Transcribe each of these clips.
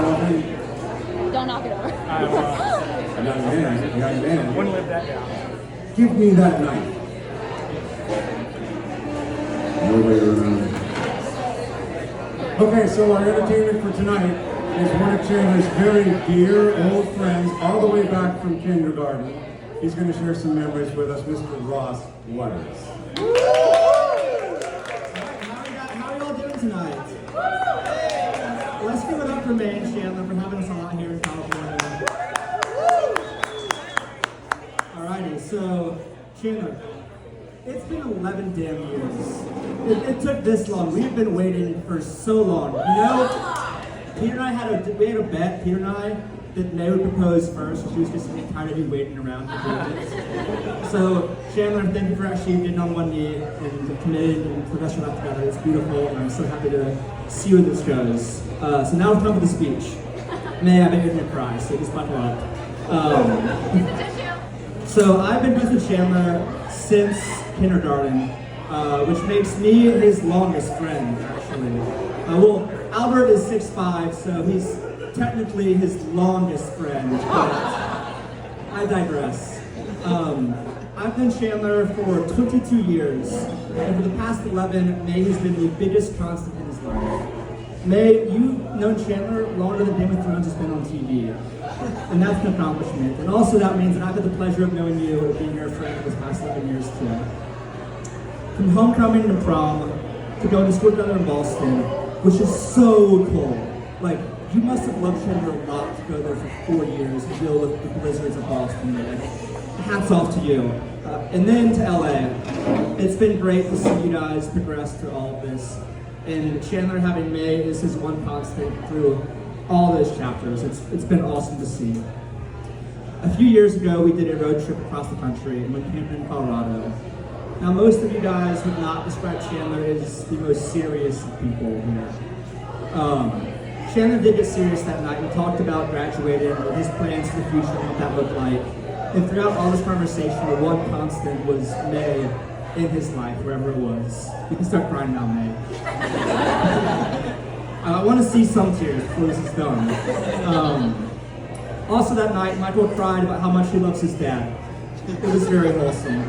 Don't knock it over. I got a man. I got a man. Wouldn't live that down. Give me that night. No way around it. Okay, so our entertainment for tonight is one of Chandler's very dear old friends, all the way back from kindergarten. He's going to share some memories with us, Mr. Ross Waters. How are y'all doing tonight? Let's give it up for May and Chandler for having us all out here in California. Alrighty, so Chandler, it's been 11 damn years. It took this long. We've been waiting for so long. You know, Peter and I had a bet, Peter and I, that May would propose first. She was just tired of you waiting around for days. So, Chandler, thank you for actually getting on one knee and committed and put us out together. It's beautiful, and I'm so happy to see where this goes. So now we're done with the speech. May, I bet you're gonna cry, so just buckle up. So I've been friends with Chandler since kindergarten, which makes me his longest friend, actually. Well, Albert is 6'5", so he's technically his longest friend, but I digress. I've known Chandler for 22 years, and for the past 11, May has been the biggest constant in his life. May, you've known Chandler longer than Game of Thrones has been on TV, and that's an accomplishment. And also that means that I've had the pleasure of knowing you and being your friend for the past 11 years too. From homecoming to prom, to going to school together in Boston, which is so cool. Like, you must have loved Chandler a lot to go there for 4 years and deal with the blizzards of Boston. Like, hats off to you. And then to LA. It's been great to see you guys progress through all of this. And Chandler having May is his one constant through all those chapters. It's been awesome to see. A few years ago, we did a road trip across the country and went camping in Colorado. Now, most of you guys would not describe Chandler as the most serious of people here. Chandler did get serious that night. We talked about graduating and his plans for the future and what that looked like. And throughout all this conversation, the one constant was May in his life, wherever it was. You can start crying now, May. I want to see some tears before this is done. Also that night, Michael cried about how much he loves his dad. It was very wholesome.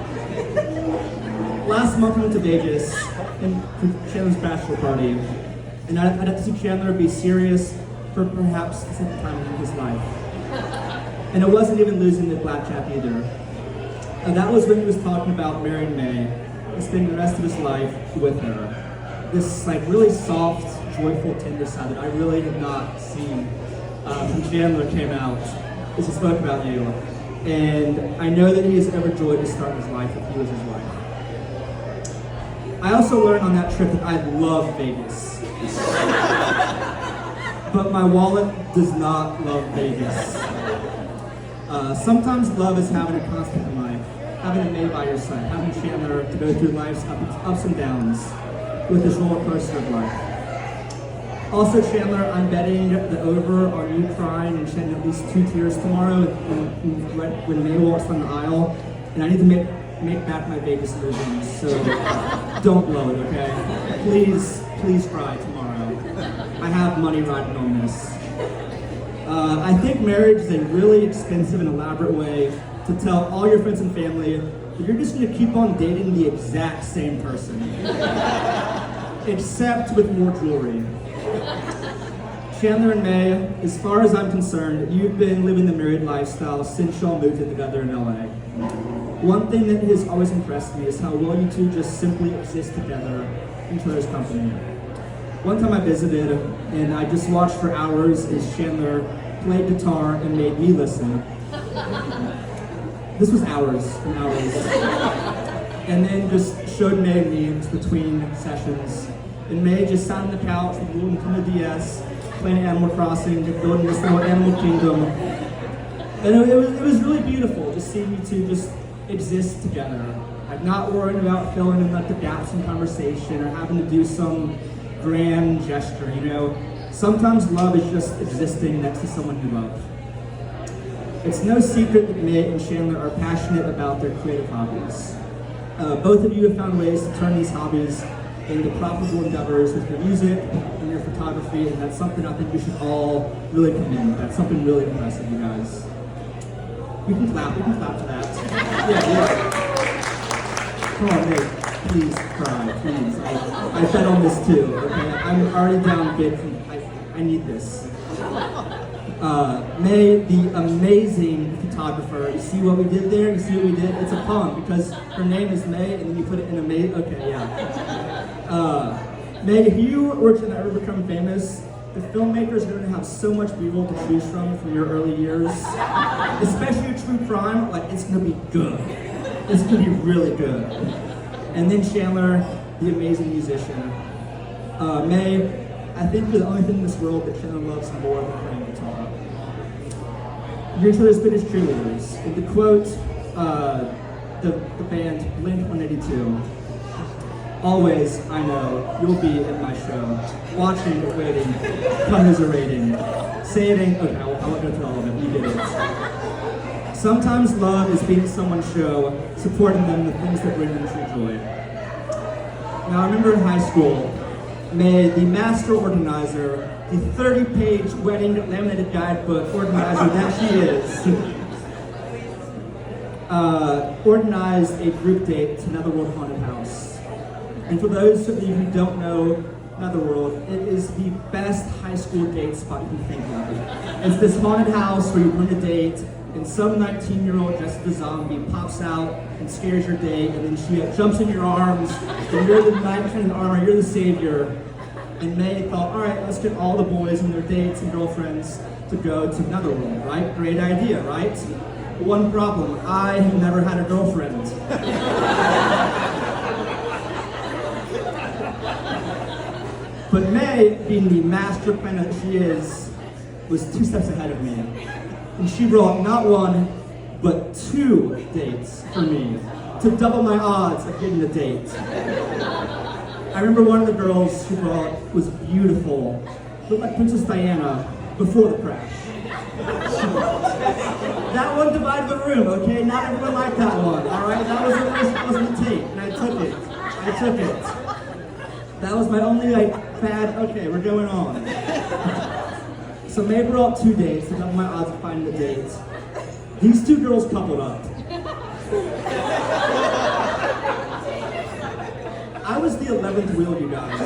Last month we went to Vegas and for Chandler's bachelor party. And I had to see Chandler be serious for perhaps the second time in his life. And it wasn't even losing the blackjack either. And that was when he was talking about marrying May and spending the rest of his life with her. This like really soft, joyful, tender side that I really had not seen when Chandler came out as he spoke about you. And I know that he is overjoyed to start his life with you as his wife. I also learned on that trip that I love Vegas. But my wallet does not love Vegas. Sometimes love is having a constant in life, having a May by your side, having Chandler to go through life's ups and downs with this roller coaster of life. Also, Chandler, I'm betting the over on you crying and shedding at least 2 tears tomorrow when May walks down the aisle, and I need to make back my Vegas losings, so don't blow it, okay? Please cry tomorrow. I have money riding on this. I think marriage is a really expensive and elaborate way to tell all your friends and family that you're just gonna keep on dating the exact same person. Except with more jewelry. Chandler and May, as far as I'm concerned, you've been living the married lifestyle since y'all moved in together in LA. One thing that has always impressed me is how well you two just simply exist together in each other's company. One time I visited, and I just watched for hours as Chandler played guitar and made me listen. This was hours and hours. And then just showed May memes between sessions. And May just sat on the couch with a little Nintendo DS, playing Animal Crossing, building this little animal kingdom. And it was really beautiful just seeing you two just exist together. Like not worrying about filling in like the gaps in conversation or having to do some grand gesture, you know. Sometimes love is just existing next to someone you love. It's no secret that May and Chandler are passionate about their creative hobbies. Both of you have found ways to turn these hobbies in the profitable endeavors with your music and your photography, and that's something I think we should all really commend. That's something really impressive, you guys. We can clap for that. Yeah. Come on, Nate, please cry, please. I bet on this too, okay? I'm already down big. I need this. May, the amazing photographer. You see what we did there? You see what we did? It's a pun because her name is May, and then you put it in a May. Okay, yeah. May, if you were to ever become famous, the filmmakers are going to have so much B-roll to choose from your early years, especially true crime. Like, it's going to be good. It's going to be really good. And then Chandler, the amazing musician. May, I think you're the only thing in this world that Chandler loves more than playing guitar. You're each other's biggest cheerleaders. And to quote the band Blink-182, always, I know, you'll be at my show, watching, waiting, commiserating, saying, okay, I won't go through all of it, you get it. Sometimes love is being at someone's show, supporting them in the things that bring them true joy. Now I remember in high school, May, the master organizer, the 30-page wedding laminated guidebook organizer that she is, organized a group date to Netherworld Haunted House. And for those of you who don't know Netherworld, it is the best high school date spot you can think of. It's this haunted house where you bring a date, and some 19-year-old dressed as a zombie pops out and scares your date, and then she jumps in your arms, and you're the knight in armor, you're the savior. And May thought, all right, let's get all the boys and their dates and girlfriends to go to Netherworld, right? Great idea, right? One problem, I have never had a girlfriend. But May, being the master planner that she is, was 2 steps ahead of me. And she brought not one, but 2 dates for me to double my odds of getting a date. I remember one of the girls she brought was beautiful, looked like Princess Diana before the crash. That one divided the room, okay? Not everyone liked that one, all right? That wasn't the tape, and I took it. That was my only, bad, okay, we're going on. So May brought 2 dates to double my odds of finding a date. These 2 girls coupled up. I was the 11th wheel, you guys.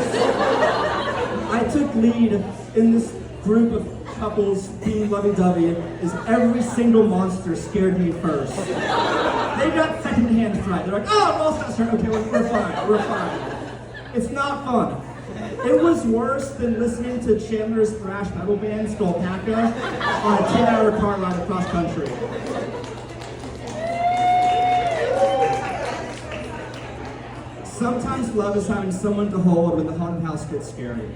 I took lead in this group of couples being lovey-dovey as every single monster scared me first. They got second-hand fright. They're like, oh, well, that's right. Okay, we're fine. It's not fun. It was worse than listening to Chandler's thrash metal band, Skullpaka, on a 10-hour car ride across country. Sometimes love is having someone to hold when the haunted house gets scary.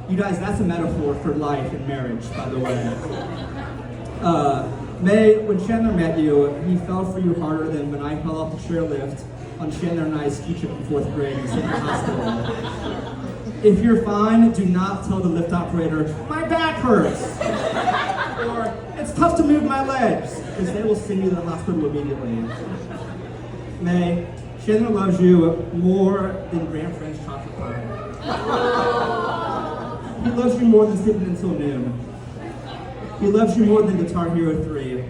You guys, that's a metaphor for life and marriage, by the way. May, when Chandler met you, he fell for you harder than when I fell off the chairlift on Chandler and I's ski trip in 4th grade in Central Hospital. If you're fine, do not tell the lift operator, my back hurts, or it's tough to move my legs, because they will send you to the hospital immediately. May, Chandler loves you more than Grand French chocolate pie. He loves you more than sleeping until noon. He loves you more than Guitar Hero 3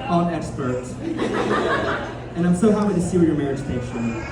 on Expert. And I'm so happy to see where your marriage takes you.